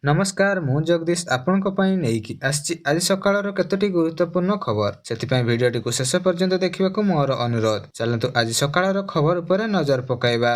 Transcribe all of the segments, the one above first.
नमस्कार मु जगदीश आपणक ପାଇଁ ନେଇକି ଆସିଛି ଆଜି ସକାଳର କେତୋଟି ଗୁରୁତ୍ୱପୂର୍ଣ୍ଣ ଖବର ସେଥିପାଇଁ ଭିଡିଓଟିକୁ ଶେଷ ପର୍ଯ୍ୟନ୍ତ ଦେଖିବାକୁ ମୋର ଅନୁରୋଧ। ଚାଲନ୍ତୁ ଆଜି ସକାଳର ଖବର ଉପରେ ନଜର ପକାଇବା।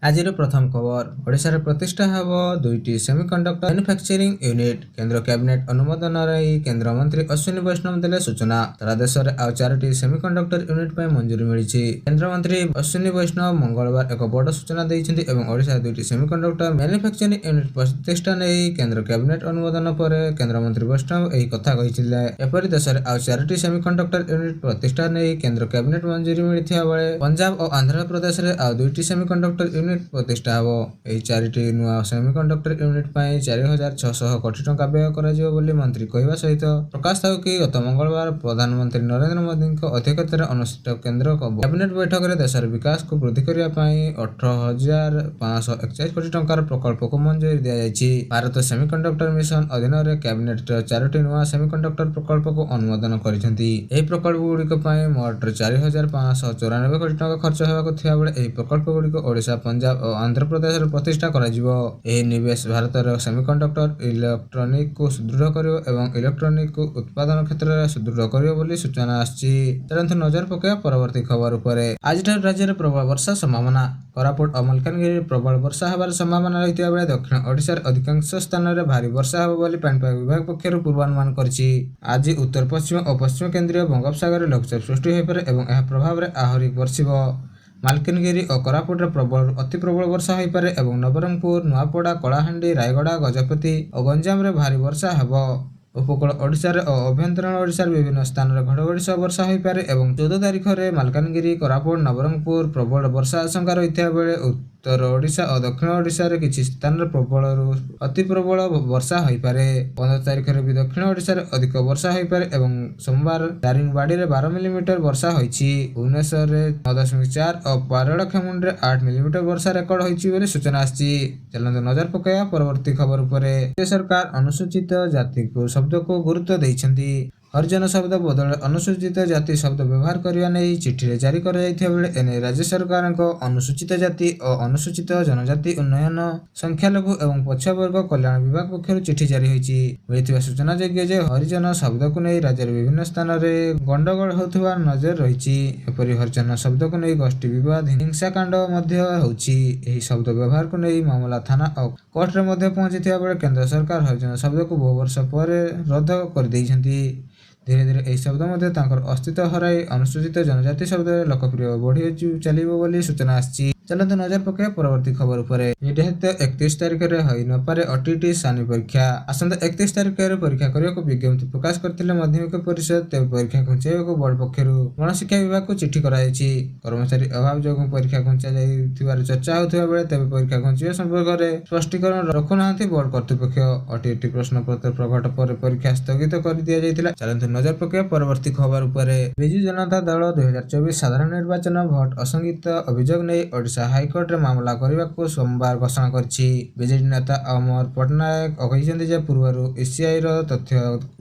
ଆଜିର ପ୍ରଥମ ଖବର ଓଡ଼ିଶାରେ ପ୍ରତିଷ୍ଠା ହେବ 2ଟି ସେମିକଣ୍ଡକ୍ଟର ମ୍ୟାନୁଫ୍ୟାକ୍ଚରିଂ ୟୁନିଟ୍। କେନ୍ଦ୍ର କ୍ୟାବିନେଟ୍ ଅନୁମୋଦନ ନେଇ କେନ୍ଦ୍ରମନ୍ତ୍ରୀ ଅଶ୍ୱିନୀ ବୈଷ୍ଣବ ଦେଲେ ସୂଚନା। ସାରା ଦେଶରେ ଆଉ 4ଟି ସେମିକଣ୍ଡକ୍ଟର ୟୁନିଟ୍ ପାଇଁ ମଞ୍ଜୁରୀ ମିଳିଛି। କେନ୍ଦ୍ରମନ୍ତ୍ରୀ ଅଶ୍ୱିନୀ ବୈଷ୍ଣବ ମଙ୍ଗଳବାର ଏକ ବଡ଼ ସୂଚନା ଦେଇଛନ୍ତି ଏବଂ ଓଡ଼ିଶାରେ 2ଟି ସେମିକଣ୍ଡକ୍ଟର ମ୍ୟାନୁଫ୍ୟାକ୍ଚରିଂ ୟୁନିଟ୍ ପ୍ରତିଷ୍ଠା ନେଇ କେନ୍ଦ୍ର କ୍ୟାବିନେଟ୍ ଅନୁମୋଦନ ପରେ କେନ୍ଦ୍ରମନ୍ତ୍ରୀ ବୈଷ୍ଣବ ଏହି କଥା କହିଥିଲେ। ଏପରି ଦେଶରେ ଆଉ 4ଟି ସେମିକଣ୍ଡକ୍ଟର ୟୁନିଟ୍ ପ୍ରତିଷ୍ଠା ନେଇ କେନ୍ଦ୍ର କ୍ୟାବିନେଟ୍ ମଞ୍ଜୁରୀ ମିଳିଥିବା ବେଳେ ପଞ୍ଜାବ ଓ ଆନ୍ଧ୍ରପ୍ରଦେଶରେ ଆଉ 2ଟି ସେମିକଣ୍ଡକ୍ଟର ୟୁନିଟ୍ ପ୍ରତିଷ୍ଠା ହେବ। ଏହି 4ଟି ନୂଆ ସେମିକଣ୍ଡକ୍ଟର ୟୁନିଟ୍ ପାଇଁ 4,600 କୋଟି ଟଙ୍କା ବ୍ୟୟ କରାଯିବ ବୋଲି ମନ୍ତ୍ରୀ କହିବା ସହିତ ପ୍ରକାଶ ଥାଉ କି ଗତ ମଙ୍ଗଳବାର ପ୍ରଧାନମନ୍ତ୍ରୀ ନରେନ୍ଦ୍ର ମୋଦିଙ୍କ ଅଧ୍ୟକ୍ଷତାରେ ଅନୁଷ୍ଠିତ କେନ୍ଦ୍ର କ୍ୟାବିନେଟ୍ ବୈଠକରେ ଦେଶର ବିକାଶକୁ ବୃଦ୍ଧି କରିବା ପାଇଁ 18,541 କୋଟି ଟଙ୍କାର ପ୍ରକଳ୍ପକୁ ମଞ୍ଜୁରୀ ଦିଆଯାଇଛି। ଭାରତ ସେମିକଣ୍ଡକ୍ଟର ମିଶନ ଅଧୀନରେ କ୍ୟାବିନେଟ୍ 4ଟି ନୂଆ ସେମିକଣ୍ଡକ୍ଟର ପ୍ରକଳ୍ପକୁ ଅନୁମୋଦନ କରିଛନ୍ତି। ଏହି ପ୍ରକଳ୍ପଗୁଡ଼ିକ ପାଇଁ ମୋଟ 4,594 କୋଟି ଟଙ୍କା ଖର୍ଚ୍ଚ ହେବାକୁ ଥିବାବେଳେ ଏହି ପ୍ରକଳ୍ପଗୁଡ଼ିକ ଓଡ଼ିଶା, ପଞ୍ଜାବ ଓ ଆନ୍ଧ୍ରପ୍ରଦେଶରେ ପ୍ରତିଷ୍ଠା କରାଯିବ। ଏହି ନିବେଶ ଭାରତର ସେମିକଣ୍ଡକ୍ଟର ଇଲେକ୍ଟ୍ରୋନିକ୍ସକୁ ସୁଦୃଢ଼ କରିବ ଏବଂ ଇଲେକ୍ଟ୍ରୋନିକ୍ସ ଉତ୍ପାଦନ କ୍ଷେତ୍ରରେ ସୁଦୃଢ଼ କରିବ ବୋଲି ସୂଚନା ଆସିଛି। ଚାଲନ୍ତୁ ନଜର ପକାଇବା ପରବର୍ତ୍ତୀ ଖବର ଉପରେ। ଆଜିଠାରୁ ରାଜ୍ୟରେ ପ୍ରବଳ ବର୍ଷା ସମ୍ଭାବନା। କୋରାପୁଟ ଓ ମାଲକାନଗିରିରେ ପ୍ରବଳ ବର୍ଷା ହେବାର ସମ୍ଭାବନା ରହିଥିବା ବେଳେ ଦକ୍ଷିଣ ଓଡ଼ିଶାର ଅଧିକାଂଶ ସ୍ଥାନରେ ଭାରୀ ବର୍ଷା ହେବ ବୋଲି ପାଣିପାଗ ବିଭାଗ ପକ୍ଷରୁ ପୂର୍ବାନୁମାନ କରିଛି। ଆଜି ଉତ୍ତର ପଶ୍ଚିମ ଓ ପଶ୍ଚିମ କେନ୍ଦ୍ରୀୟ ବଙ୍ଗୋପସାଗରରେ ଲଘୁଚାପ ସୃଷ୍ଟି ହୋଇପାରେ ଏବଂ ଏହା ପ୍ରଭାବରେ ଆହୁରି ବର୍ଷିବ। ମାଲକାନଗିରି ଓ କୋରାପୁଟରେ ପ୍ରବଳରୁ ଅତି ପ୍ରବଳ ବର୍ଷା ହୋଇପାରେ ଏବଂ ନବରଙ୍ଗପୁର, ନୂଆପଡ଼ା, କଳାହାଣ୍ଡି, ରାୟଗଡ଼ା, ଗଜପତି ଓ ଗଞ୍ଜାମରେ ଭାରୀ ବର୍ଷା ହେବ। ଉପକୂଳ ଓଡ଼ିଶାରେ ଓ ଆଭ୍ୟନ୍ତରୀଣ ଓଡ଼ିଶାର ବିଭିନ୍ନ ସ୍ଥାନରେ ଘଡ଼ଘଡ଼ି ସହ ବର୍ଷା ହୋଇପାରେ ଏବଂ 14 ତାରିଖରେ ମାଲକାନଗିରି, କୋରାପୁଟ, ନବରଙ୍ଗପୁର ପ୍ରବଳ ବର୍ଷା ଆଶଙ୍କା ରହିଥିବା ବେଳେ ଉତ୍ତର ଓଡ଼ିଶା ଓ ଦକ୍ଷିଣ ଓଡ଼ିଶାରେ କିଛି ସ୍ଥାନରେ ପ୍ରବଳରୁ ଅତି ପ୍ରବଳ ବର୍ଷା ହୋଇପାରେ। 15 ତାରିଖରେ ବି ଦକ୍ଷିଣ ଓଡ଼ିଶାରେ ଅଧିକ ବର୍ଷା ହୋଇପାରେ ଏବଂ ସୋମବାର ଦାରିଙ୍ଗବାଡ଼ିରେ 12 ମିଲିମିଟର ବର୍ଷା ହୋଇଛି। ଭୁବନେଶ୍ୱରରେ 9.4 ଓ ପାରଳାଖେମୁଣ୍ଡିରେ 8 ମିଲିମିଟର ବର୍ଷା ରେକର୍ଡ ହୋଇଛି ବୋଲି ସୂଚନା ଆସିଛି। ଚାଲନ୍ତୁ ନଜର ପକାଇବା ପରବର୍ତ୍ତୀ ଖବର ଉପରେ। ରାଜ୍ୟ ସରକାର ଅନୁସୂଚିତ ଜାତିକୁ ଶବ୍ଦକୁ ଗୁରୁତ୍ୱ ଦେଇଛନ୍ତି। ହରିଜନ ଶବ୍ଦ ବଦଳରେ ଅନୁସୂଚିତ ଜାତି ଶବ୍ଦ ବ୍ୟବହାର କରିବା ନେଇ ଚିଠିରେ ଜାରି କରାଯାଇଥିବା ବେଳେ ଏନେଇ ରାଜ୍ୟ ସରକାରଙ୍କ ଅନୁସୂଚିତ ଜାତି ଓ ଅନୁସୂଚିତ ଜନଜାତି ଉନ୍ନୟନ, ସଂଖ୍ୟାଲଘୁ ଏବଂ ପଛୁଆ ବର୍ଗ କଲ୍ୟାଣ ବିଭାଗ ପକ୍ଷରୁ ଚିଠି ଜାରି ହୋଇଛି। ମିଳିଥିବା ସୂଚନାଯୋଗ୍ୟ ଯେ ହରିଜନ ଶବ୍ଦକୁ ନେଇ ରାଜ୍ୟର ବିଭିନ୍ନ ସ୍ଥାନରେ ଗଣ୍ଡଗୋଳ ହେଉଥିବା ନଜର ରହିଛି। ଏପରି ହରିଜନ ଶବ୍ଦକୁ ନେଇ ଗୋଷ୍ଠୀ ବିବାଦ, ହିଂସାକାଣ୍ଡ ମଧ୍ୟ ହେଉଛି। ଏହି ଶବ୍ଦ ବ୍ୟବହାରକୁ ନେଇ ମାମଲା ଥାନା ଓ କୋର୍ଟରେ ମଧ୍ୟ ପହଞ୍ଚିଥିବା ବେଳେ କେନ୍ଦ୍ର ସରକାର ହରିଜନ ଶବ୍ଦକୁ ବହୁ ବର୍ଷ ପରେ ରଦ୍ଦ କରିଦେଇଛନ୍ତି। ଧୀରେ ଧୀରେ ଏହି ଶବ୍ଦ ମଧ୍ୟ ତାଙ୍କର ଅସ୍ତିତ୍ୱ ହରାଇ ଅନୁସୂଚିତ ଜନଜାତି ଶବ୍ଦରେ ଲୋକପ୍ରିୟ ବଢ଼ି ଚାଲିବ ବୋଲି ସୂଚନା ଆସିଛି। ଚାଲନ୍ତୁ ନଜର ପକାଇବା ପରବର୍ତ୍ତୀ ଖବର ଉପରେ। ଯେହେତୁ 31 ତାରିଖରେ ହୋଇନପାରେ ଓଟିଇଟି ସାନି ପରୀକ୍ଷା। ଆସନ୍ତା 31 ତାରିଖରେ ପରୀକ୍ଷା କରିବାକୁ ବିଜ୍ଞପ୍ତି ପ୍ରକାଶ କରିଥିଲେ ମାଧ୍ୟମିକ ପରିଷଦ, ତେବେ ପରୀକ୍ଷା ଘୁଞ୍ଚାଇବାକୁ ବୋର୍ଡ ପକ୍ଷରୁ ଗଣଶିକ୍ଷା ବିଭାଗକୁ ଚିଠି କରାଯାଇଛି। କର୍ମଚାରୀ ଅଭାବ ଯୋଗୁଁ ପରୀକ୍ଷା ଘୁଞ୍ଚା ଯାଇଥିବାର ଚର୍ଚ୍ଚା ହେଉଥିବା ବେଳେ ତେବେ ପରୀକ୍ଷା ଘୁଞ୍ଚିବା ସମ୍ପର୍କରେ ସ୍ପଷ୍ଟୀକରଣ ରଖୁନାହାନ୍ତି ବୋର୍ଡ କର୍ତ୍ତୃପକ୍ଷ। ଓଟିଇଟି ପ୍ରଶ୍ନପତ୍ର ପ୍ରଘଟ ପରେ ପରୀକ୍ଷା ସ୍ଥଗିତ କରିଦିଆଯାଇଥିଲା। ଚାଲନ୍ତୁ ନଜର ପକାଇବା ପରବର୍ତ୍ତୀ ଖବର ଉପରେ। ବିଜୁ ଜନତା ଦଳ 2024 ସାଧାରଣ ନିର୍ବାଚନ ଭୋଟ ଅସଙ୍ଗତ ଅଭିଯୋଗ ନେଇ ଓଡ଼ିଶା ହାଇକୋର୍ଟରେ ମାମଲା କରିବାକୁ ସୋମବାର ଘୋଷଣା କରିଛି। ବିଜେଡି ନେତା ଅମର ପଟ୍ଟନାୟକ କହିଛନ୍ତି ଯେ ପୂର୍ବରୁ ଇସିଆଇର ତଥ୍ୟ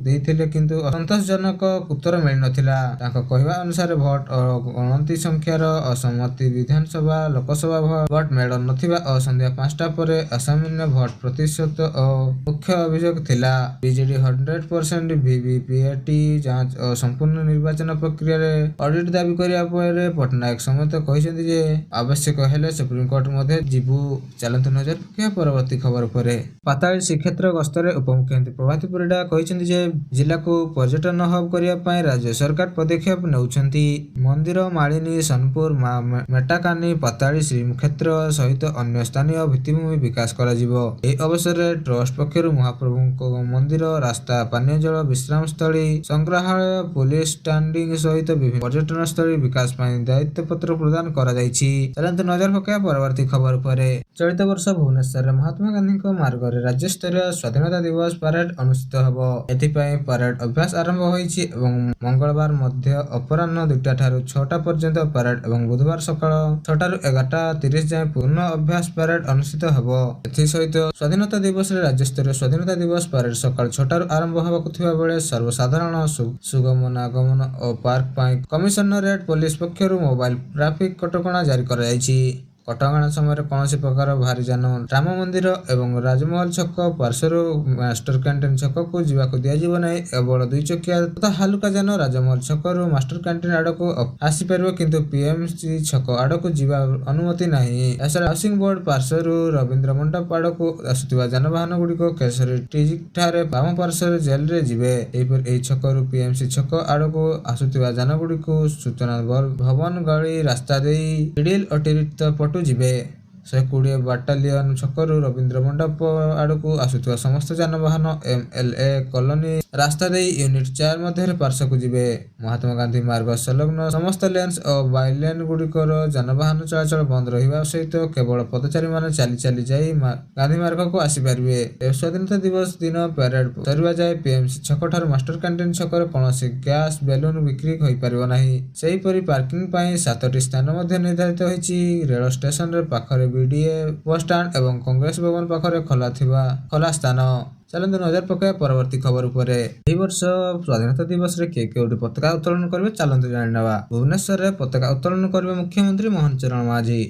ଦେଇଥିଲେ କିନ୍ତୁ ସନ୍ତୋଷଜନକ ଉତ୍ତର ମିଳିନଥିଲା। ତାଙ୍କ କହିବା ଅନୁସାରେ ଭୋଟ ଓ ଗଣତି ସଂଖ୍ୟାର ଅସମ୍ମତି, ବିଧାନସଭା ଲୋକସଭା ଭୋଟ ମେଳ ନଥିବା ଓ ସନ୍ଧ୍ୟା 5ଟା ପରେ ଅସାମାନ୍ୟ ଭୋଟ ପ୍ରତିଶତ ଓ ମୁଖ୍ୟ ଅଭିଯୋଗ ଥିଲା। ବିଜେଡି 100% ଭିଭିପିଏଟି ଯାଞ୍ଚ ଓ ସମ୍ପୂର୍ଣ୍ଣ ନିର୍ବାଚନ ପ୍ରକ୍ରିୟାରେ ଅଡିଟ୍ ଦାବି କରିବା ପରେ ପଟ୍ଟନାୟକ ସମେତ କହିଛନ୍ତି ଯେ ଆବଶ୍ୟକ ହେଲେ ସୁପ୍ରିମକୋର୍ଟ ମଧ୍ୟ ଯିବୁ। ଚାଲନ୍ତୁ ନଜର ପକାଇବା ପରବର୍ତ୍ତୀ ଖବର ଉପରେ। ପାତାଳି ଶ୍ରୀକ୍ଷେତ୍ର ଗସ୍ତରେ ଉପମୁଖ୍ୟମନ୍ତ୍ରୀ ପ୍ରଭାତୀ ପରିଡ଼ା କହିଛନ୍ତି ଯେ ଜିଲ୍ଲାକୁ ପର୍ଯ୍ୟଟନ ହବ୍ କରିବା ପାଇଁ ରାଜ୍ୟ ସରକାର ପଦକ୍ଷେପ ନେଉଛନ୍ତି। ମନ୍ଦିର ମାଳିନୀ, ସୋନପୁର, ମେଟାକାନି, ପାତାଳି ଶ୍ରୀକ୍ଷେତ୍ର ସହିତ ଅନ୍ୟ ସ୍ଥାନୀୟ ଭିତ୍ତିଭୂମି ବିକାଶ କରାଯିବ। ଏହି ଅବସରରେ ଟ୍ରଷ୍ଟ ପକ୍ଷରୁ ମହାପ୍ରଭୁଙ୍କ ମନ୍ଦିର, ରାସ୍ତା, ପାନୀୟ ଜଳ, ବିଶ୍ରାମସ୍ଥଳୀ, ସଂଗ୍ରହାଳୟ, ପୋଲିସ ଷ୍ଟାଣ୍ଡିଂ ସହିତ ବିଭିନ୍ନ ପର୍ଯ୍ୟଟନସ୍ଥଳୀ ବିକାଶ ପାଇଁ ଦାୟିତ୍ୱପତ୍ର ପ୍ରଦାନ କରାଯାଇଛି। ଚାଲନ୍ତୁ ନଜର ପକାଇବା ପରବର୍ତ୍ତୀ ଖବର ଉପରେ। ଚଳିତ ବର୍ଷ ଭୁବନେଶ୍ୱରରେ ମହାତ୍ମା ଗାନ୍ଧୀଙ୍କ ମାର୍ଗରେ ରାଜ୍ୟସ୍ତରୀୟ ସ୍ୱାଧୀନତା ଦିବସ ପ୍ୟାରେଡ୍ ଅନୁଷ୍ଠିତ ହେବ। ଏଥିପାଇଁ ପ୍ୟାରେଡ୍ ଅଭ୍ୟାସ ଆରମ୍ଭ ହୋଇଛି ଏବଂ ମଙ୍ଗଳବାର ମଧ୍ୟ ଅପରାହ୍ନ 2ଟା ଠାରୁ 6ଟା ପର୍ଯ୍ୟନ୍ତ ପ୍ୟାରେଡ୍ ଏବଂ ବୁଧବାର ସକାଳ 6ଟାରୁ 11:30 ଯାଏଁ ପୂର୍ଣ୍ଣ ଅଭ୍ୟାସ ପ୍ୟାରେଡ୍ ଅନୁଷ୍ଠିତ ହେବ। ଏଥିସହିତ ସ୍ୱାଧୀନତା ଦିବସରେ ରାଜ୍ୟସ୍ତରୀୟ ସ୍ୱାଧୀନତା ଦିବସ ପ୍ୟାରେଡ୍ ସକାଳ 6ଟାରୁ ଆରମ୍ଭ ହେବାକୁ ଥିବା ବେଳେ ସର୍ବସାଧାରଣ ସୁଗମନାଗମନ ଓ ପାର୍କ ପାଇଁ କମିଶନରେଟ୍ ପୋଲିସ ପକ୍ଷରୁ ମୋବାଇଲ ଟ୍ରାଫିକ୍ କଟକଣା ଜାରି କରାଯାଇଛି। କଟକଣା ସମୟରେ କୌଣସି ପ୍ରକାର ଭାରୀ ଯାନ ରାମ ମନ୍ଦିର ଏବଂ ରାଜମହଲ ଛକ ପାର୍ଶ୍ୱରୁ ମାଷ୍ଟର କ୍ୟାଣ୍ଟିନ ଛକକୁ ଯିବାକୁ ଦିଆଯିବ ନାହିଁ। କେବଳ 2 ଚକିଆ ତଥା ହାଲୁକା ଯାନ ରାଜମହଲ ଛକରୁ ମାଷ୍ଟର କ୍ୟାଣ୍ଟିନ ଆଡକୁ ଆସିପାରିବ, କିନ୍ତୁ ପିଏମସି ଛକ ଆଡକୁ ଯିବା ଅନୁମତି ନାହିଁ। ଏହାଛଡା ହାଉସିଂ ବୋର୍ଡ ପାର୍ଶ୍ୱରୁ ରବୀନ୍ଦ୍ର ମଣ୍ଡପ ଆଡକୁ ଆସୁଥିବା ଯାନବାହନ ଗୁଡିକ କେଶରୀ ଠାରେ ବାମ ପାର୍ଶ୍ୱରେ ଜେଲରେ ଯିବେ। ଏହିପରି ଏହି ଛକରୁ ପିଏମସି ଛକ ଆଡକୁ ଆସୁଥିବା ଯାନ ଗୁଡିକୁ ସୂଚନା ଭବନ ଗଳି ରାସ୍ତା ଦେଇ ମିଡିଲ ଅତିରିକ୍ତ ପଟୁ ଯିବେ। 120 ବାଟାଲିୟନ ଛକରୁ ରବୀନ୍ଦ୍ର ମଣ୍ଡପ ଆଡକୁ ଆସୁଥିବା ସମସ୍ତ ଯାନବାହନ MLA କଲୋନୀ ରାସ୍ତା ଦେଇ ୟୁନିଟ 4 ମଧ୍ୟରେ ପାର୍ଶ୍ୱକୁ ଯିବେ। ମହାତ୍ମା ଗାନ୍ଧୀ ମାର୍ଗ ସଂଲଗ୍ନ ସମସ୍ତ ଲେନ୍ସ ଓ ବାଇଲେନ୍ ଗୁଡିକର ଯାନବାହନ ଚଳାଚଳ ବନ୍ଦ ରହିବା ସହିତ କେବଳ ପଦଚାରୀମାନେ ଚାଲି ଚାଲି ଯାଇ ଗାନ୍ଧୀ ମାର୍ଗକୁ ଆସିପାରିବେ। ସ୍ୱାଧୀନତା ଦିବସ ଦିନ ପ୍ୟାରେଡ ସରିବା ଯାଏ ପିଏମସି ଛକଠାରୁ ମାଷ୍ଟର କ୍ୟାଣ୍ଟିନ ଛକରେ କୌଣସି ଗ୍ୟାସ ବେଲୁନ ବିକ୍ରି ହୋଇପାରିବ ନାହିଁ। ସେହିପରି ପାର୍କିଂ ପାଇଁ 7ଟି ସ୍ଥାନ ମଧ୍ୟ ନିର୍ଦ୍ଧାରିତ ହୋଇଛି। ରେଳ ଷ୍ଟେସନରେ ପାଖରେ ବିଡିଏ ବସଷ୍ଟାଣ୍ଡ ଏବଂ କଂଗ୍ରେସ ଭବନ ପାଖରେ ଖୋଲା ସ୍ଥାନ। ଚାଲନ୍ତୁ ନଜର ପକାଇବା ପରବର୍ତ୍ତୀ ଖବର ଉପରେ। ଏହି ବର୍ଷ ସ୍ୱାଧୀନତା ଦିବସରେ କିଏ କେଉଁଠି ପତାକା ଉତ୍ତୋଳନ କରିବେ ଚାଲନ୍ତୁ ଜାଣିନେବା। ଭୁବନେଶ୍ୱରରେ ପତାକା ଉତ୍ତୋଳନ କରିବେ ମୁଖ୍ୟମନ୍ତ୍ରୀ ମୋହନ ଚରଣ ମାଝୀ।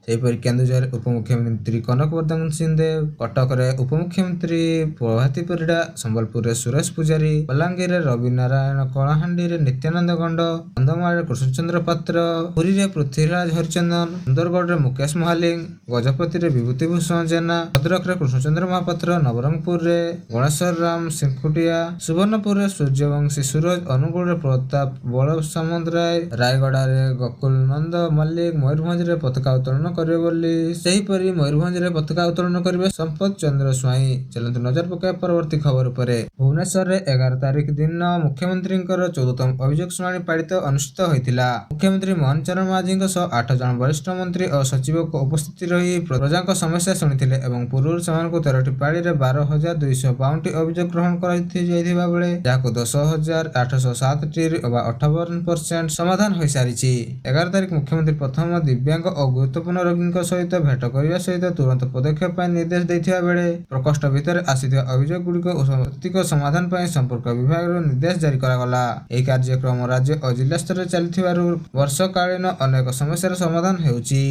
ସେହିପରି କେନ୍ଦୁଝରରେ ଉପମୁଖ୍ୟମନ୍ତ୍ରୀ କନକ ବର୍ଦ୍ଧନ ସିଂଦେଓ, କଟକରେ ଉପମୁଖ୍ୟମନ୍ତ୍ରୀ ପ୍ରଭାତୀ ପରିଡା, ସମ୍ବଲପୁରରେ ସୁରେଶ ପୂଜାରୀ, ବଲାଙ୍ଗୀରରେ ରବି ନାରାୟଣ, କଳାହାଣ୍ଡିରେ ନିତ୍ୟାନନ୍ଦ ଗଣ୍ଡ, କନ୍ଧମାଳରେ କୃଷ୍ଣଚନ୍ଦ୍ର ପାତ୍ର, ପୁରୀରେ ପୃଥ୍ୱୀରାଜ ହରିଚନ୍ଦନ, ସୁନ୍ଦରଗଡ଼ରେ ମୁକେଶ ମହାଲିକ, ଗଜପତିରେ ବିଭୂତି ଭୂଷଣ ଜେନା, ଭଦ୍ରକରେ କୃଷ୍ଣଚନ୍ଦ୍ର ମହାପାତ୍ର, ନବରଙ୍ଗପୁରରେ ଗଣେଶ୍ୱର ରାମ ସିଂଖୁଟିଆ, ସୁବର୍ଣ୍ଣପୁରରେ ସୂର୍ଯ୍ୟବଂଶୀ ସୁରଜ, ଅନୁଗୁଳରେ ପ୍ରତାପ ବଳସାମନ୍ତରାୟ, ରାୟଗଡାରେ ଗୋକୁଳ ନନ୍ଦ ମଲ୍ଲିକ, ମୟୂରଭଞ୍ଜରେ ପତାକା ଉତ୍ତୋଳନ କରିବେ ବୋଲି ସେହିପରି ମୟୂରଭଞ୍ଜରେ ପତାକା ଉତ୍ତୋଳନ କରିବେ ସମ୍ପତ ଚନ୍ଦ୍ର ସ୍ୱାଇଁ। ଚାଲନ୍ତୁ ନଜର ପକାଇବା ପରବର୍ତ୍ତୀ ଖବର ଉପରେ। ଭୁବନେଶ୍ୱରରେ 11 ତାରିଖ ଦିନ ମୁଖ୍ୟମନ୍ତ୍ରୀଙ୍କର 14ତମ ଅଭିଯୋଗ ଶୁଣାଣି ପାଳିତ ଅନୁଷ୍ଠିତ ହୋଇଥିଲା। ମୁଖ୍ୟମନ୍ତ୍ରୀ ମୋହନ ଚରଣ ମାଝୀଙ୍କ ସହ 8 ଜଣ ବରିଷ୍ଠ ମନ୍ତ୍ରୀ ଓ ସଚିବଙ୍କ ଉପସ୍ଥିତ ରହି ପ୍ରଜାଙ୍କ ସମସ୍ୟା ଶୁଣିଥିଲେ ଏବଂ ପୂର୍ବରୁ ସେମାନଙ୍କୁ 13ଟି ପାଳିରେ 12,252ଟି ଅଭିଯୋଗ ଗ୍ରହଣ କରାଯାଇଥିବା ବେଳେ ଯାହାକୁ 10,807ଟି ବା 58% ସମାଧାନ ହୋଇସାରିଛି। 11 ତାରିଖ ମୁଖ୍ୟମନ୍ତ୍ରୀ ପ୍ରଥମ ଦିବ୍ୟାଙ୍ଗ ଓ ଗୁରୁତ୍ୱପୂର୍ଣ୍ଣ ରୋଗୀଙ୍କ ସହିତ ଭେଟ କରିବା ସହିତ ତୁରନ୍ତ ପଦକ୍ଷେପ ପାଇଁ ନିର୍ଦ୍ଦେଶ ଦେଇଥିବା ବେଳେ ପ୍ରକୋଷ୍ଠ ଭିତରେ ଆସିଥିବା ଅଭିଯୋଗ ଗୁଡିକ ସାମ୍ପ୍ରତିକ ସମାଧାନ ପାଇଁ ସମ୍ପର୍କ ବିଭାଗରୁ ନିର୍ଦ୍ଦେଶ ଜାରି କରାଗଲା। ଏହି କାର୍ଯ୍ୟକ୍ରମ ରାଜ୍ୟ ଓ ଜିଲ୍ଲା ସ୍ତରରେ ଚାଲିଥିବାରୁ ବର୍ଷକାଳୀନ ଅନେକ ସମସ୍ୟାର ସମାଧାନ ହେଉଛି।